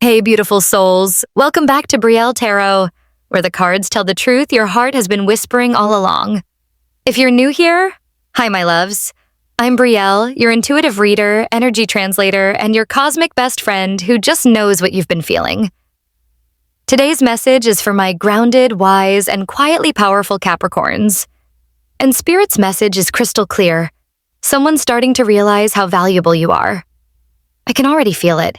Hey, beautiful souls. Welcome back to Brielle Tarot, where the cards tell the truth your heart has been whispering all along. If you're new here, hi, my loves. I'm Brielle, your intuitive reader, energy translator, and your cosmic best friend who just knows what you've been feeling. Today's message is for my grounded, wise, and quietly powerful Capricorns. And Spirit's message is crystal clear. Someone's starting to realize how valuable you are. I can already feel it.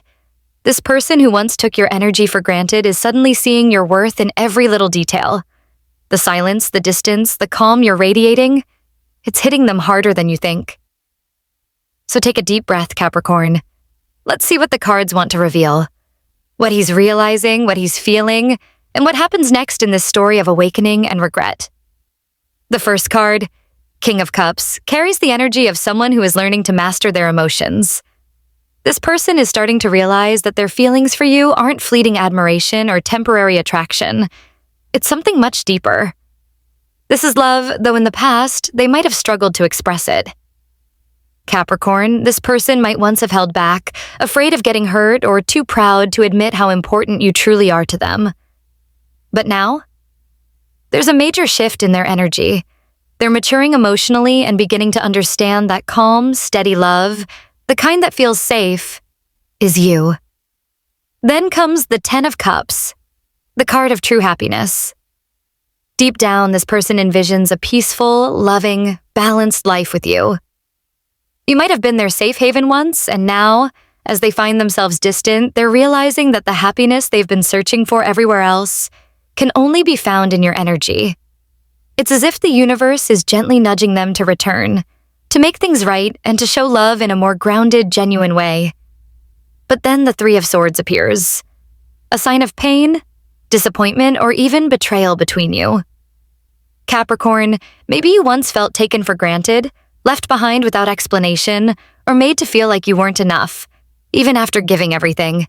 This person who once took your energy for granted is suddenly seeing your worth in every little detail. The silence, the distance, the calm you're radiating, it's hitting them harder than you think. So take a deep breath, Capricorn. Let's see what the cards want to reveal. What he's realizing, what he's feeling, and what happens next in this story of awakening and regret. The first card, King of Cups, carries the energy of someone who is learning to master their emotions. This person is starting to realize that their feelings for you aren't fleeting admiration or temporary attraction. It's something much deeper. This is love, though in the past, they might have struggled to express it. Capricorn, this person might once have held back, afraid of getting hurt or too proud to admit how important you truly are to them. But now, there's a major shift in their energy. They're maturing emotionally and beginning to understand that calm, steady love, the kind that feels safe, is you. Then comes the Ten of Cups, the card of true happiness. Deep down, this person envisions a peaceful, loving, balanced life with you. You might have been their safe haven once, and now, as they find themselves distant, they're realizing that the happiness they've been searching for everywhere else can only be found in your energy. It's as if the universe is gently nudging them to return, to make things right and to show love in a more grounded, genuine way. But then the Three of Swords appears, a sign of pain, disappointment, or even betrayal between you. Capricorn, maybe you once felt taken for granted, left behind without explanation, or made to feel like you weren't enough, even after giving everything.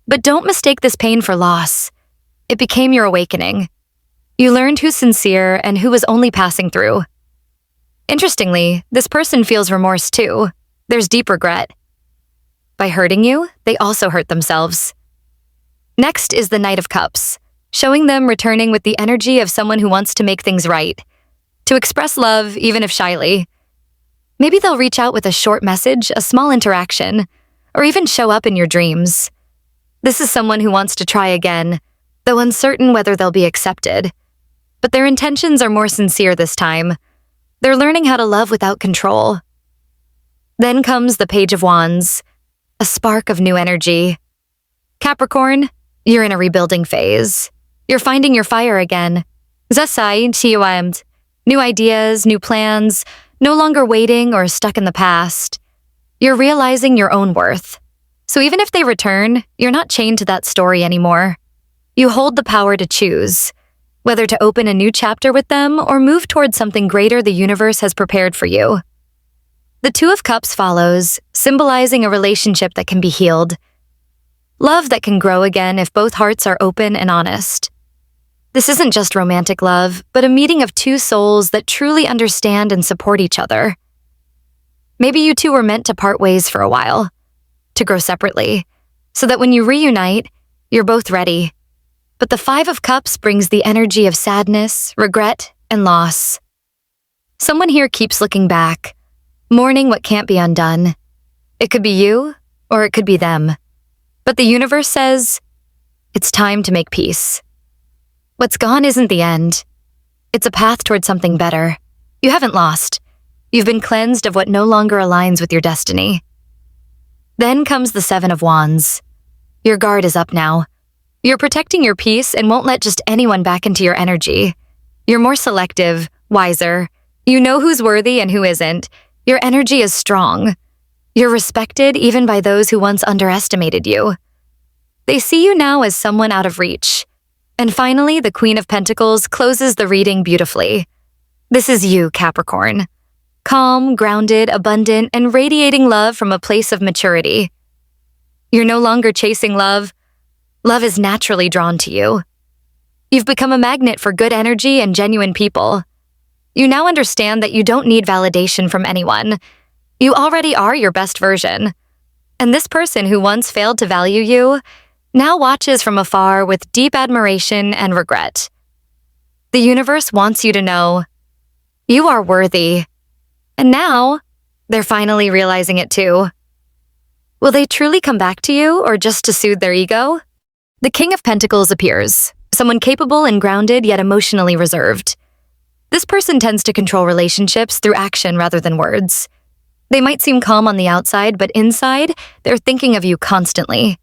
But don't mistake this pain for loss. It became your awakening. You learned who's sincere and who was only passing through. Interestingly, this person feels remorse too. There's deep regret. By hurting you, they also hurt themselves. Next is the Knight of Cups, showing them returning with the energy of someone who wants to make things right, to express love even if shyly. Maybe they'll reach out with a short message, a small interaction, or even show up in your dreams. This is someone who wants to try again, though uncertain whether they'll be accepted. But their intentions are more sincere this time. They're learning how to love without control. Then comes the Page of Wands, a spark of new energy. Capricorn, you're in a rebuilding phase. You're finding your fire again. New ideas, new plans, no longer waiting or stuck in the past. You're realizing your own worth. So even if they return, you're not chained to that story anymore. You hold the power to choose, whether to open a new chapter with them or move towards something greater the universe has prepared for you. The Two of Cups follows, symbolizing a relationship that can be healed. Love that can grow again if both hearts are open and honest. This isn't just romantic love, but a meeting of two souls that truly understand and support each other. Maybe you two were meant to part ways for a while, to grow separately, so that when you reunite, you're both ready. But the Five of Cups brings the energy of sadness, regret, and loss. Someone here keeps looking back, mourning what can't be undone. It could be you, or it could be them. But the universe says, it's time to make peace. What's gone isn't the end. It's a path toward something better. You haven't lost. You've been cleansed of what no longer aligns with your destiny. Then comes the Seven of Wands. Your guard is up now. You're protecting your peace and won't let just anyone back into your energy. You're more selective, wiser. You know who's worthy and who isn't. Your energy is strong. You're respected even by those who once underestimated you. They see you now as someone out of reach. And finally, the Queen of Pentacles closes the reading beautifully. This is you, Capricorn. Calm, grounded, abundant, and radiating love from a place of maturity. You're no longer chasing love. Love is naturally drawn to you. You've become a magnet for good energy and genuine people. You now understand that you don't need validation from anyone. You already are your best version. And this person who once failed to value you, now watches from afar with deep admiration and regret. The universe wants you to know you are worthy. And now, they're finally realizing it too. Will they truly come back to you or just to soothe their ego? The King of Pentacles appears, someone capable and grounded yet emotionally reserved. This person tends to control relationships through action rather than words. They might seem calm on the outside, but inside, they're thinking of you constantly.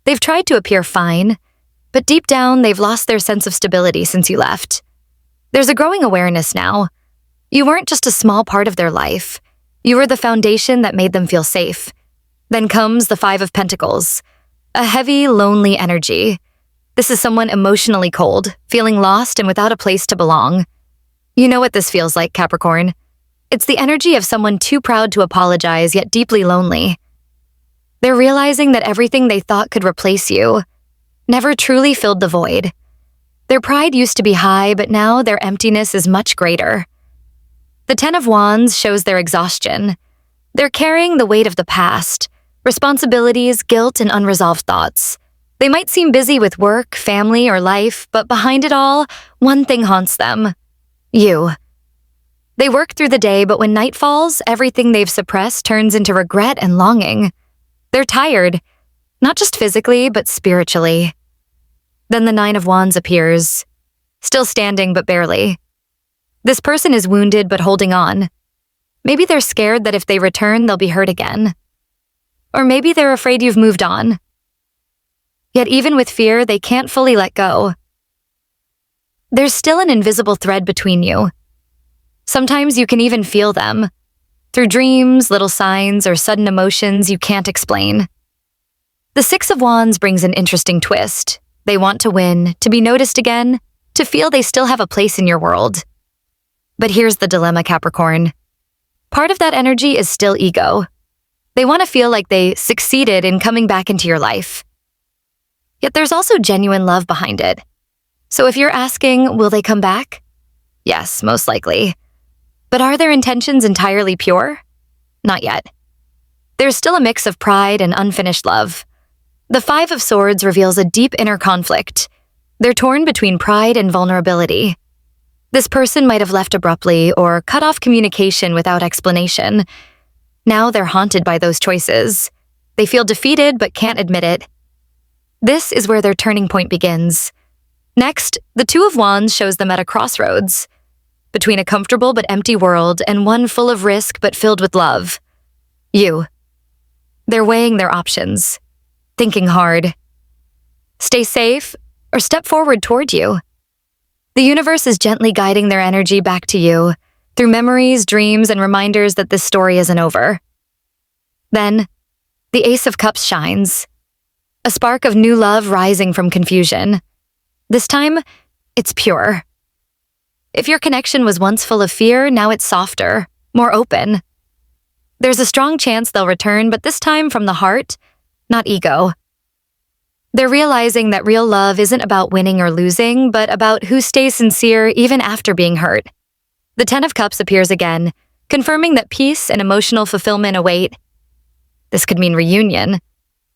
They've tried to appear fine, but deep down, they've lost their sense of stability since you left. There's a growing awareness now. You weren't just a small part of their life. You were the foundation that made them feel safe. Then comes the Five of Pentacles, a heavy, lonely energy. This is someone emotionally cold, feeling lost and without a place to belong. You know what this feels like, Capricorn. It's the energy of someone too proud to apologize yet deeply lonely. They're realizing that everything they thought could replace you never truly filled the void. Their pride used to be high, but now their emptiness is much greater. The Ten of Wands shows their exhaustion. They're carrying the weight of the past, responsibilities, guilt, and unresolved thoughts. They might seem busy with work, family, or life, but behind it all, one thing haunts them: you. They work through the day, but when night falls, everything they've suppressed turns into regret and longing. They're tired, not just physically, but spiritually. Then the Nine of Wands appears, still standing but barely. This person is wounded but holding on. Maybe they're scared that if they return, they'll be hurt again. Or maybe they're afraid you've moved on. Yet even with fear, they can't fully let go. There's still an invisible thread between you. Sometimes you can even feel them, through dreams, little signs, or sudden emotions you can't explain. The Six of Wands brings an interesting twist. They want to win, to be noticed again, to feel they still have a place in your world. But here's the dilemma, Capricorn. Part of that energy is still ego. They want to feel like they succeeded in coming back into your life. Yet there's also genuine love behind it. So if you're asking, will they come back? Yes, most likely. But are their intentions entirely pure? Not yet. There's still a mix of pride and unfinished love. The Five of Swords reveals a deep inner conflict. They're torn between pride and vulnerability. This person might have left abruptly or cut off communication without explanation. Now they're haunted by those choices. They feel defeated but can't admit it. This is where their turning point begins. Next, the Two of Wands shows them at a crossroads, between a comfortable but empty world and one full of risk but filled with love. You. They're weighing their options, thinking hard. Stay safe or step forward toward you. The universe is gently guiding their energy back to you, through memories, dreams, and reminders that this story isn't over. Then, the Ace of Cups shines, a spark of new love rising from confusion. This time, it's pure. If your connection was once full of fear, now it's softer, more open. There's a strong chance they'll return, but this time from the heart, not ego. They're realizing that real love isn't about winning or losing, but about who stays sincere even after being hurt. The Ten of Cups appears again, confirming that peace and emotional fulfillment await. This could mean reunion,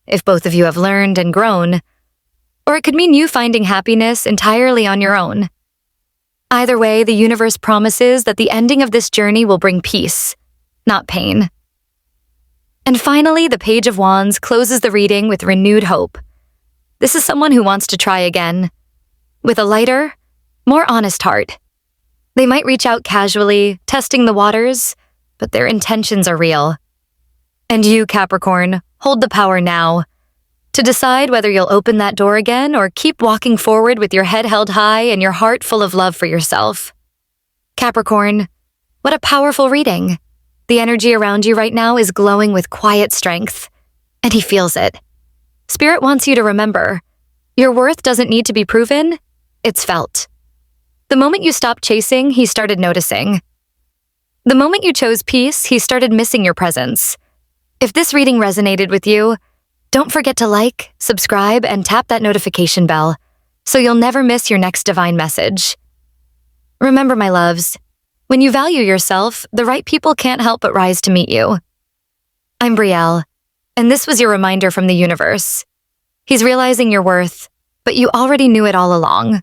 if both of you have learned and grown, or it could mean you finding happiness entirely on your own. Either way, the universe promises that the ending of this journey will bring peace, not pain. And finally, the Page of Wands closes the reading with renewed hope. This is someone who wants to try again, with a lighter, more honest heart. They might reach out casually, testing the waters, but their intentions are real. And you, Capricorn, hold the power now to decide whether you'll open that door again or keep walking forward with your head held high and your heart full of love for yourself. Capricorn, what a powerful reading. The energy around you right now is glowing with quiet strength, and he feels it. Spirit wants you to remember, your worth doesn't need to be proven, it's felt. The moment you stopped chasing, he started noticing. The moment you chose peace, he started missing your presence. If this reading resonated with you, don't forget to like, subscribe, and tap that notification bell so you'll never miss your next divine message. Remember, my loves, when you value yourself, the right people can't help but rise to meet you. I'm Brielle, and this was your reminder from the universe. He's realizing your worth, but you already knew it all along.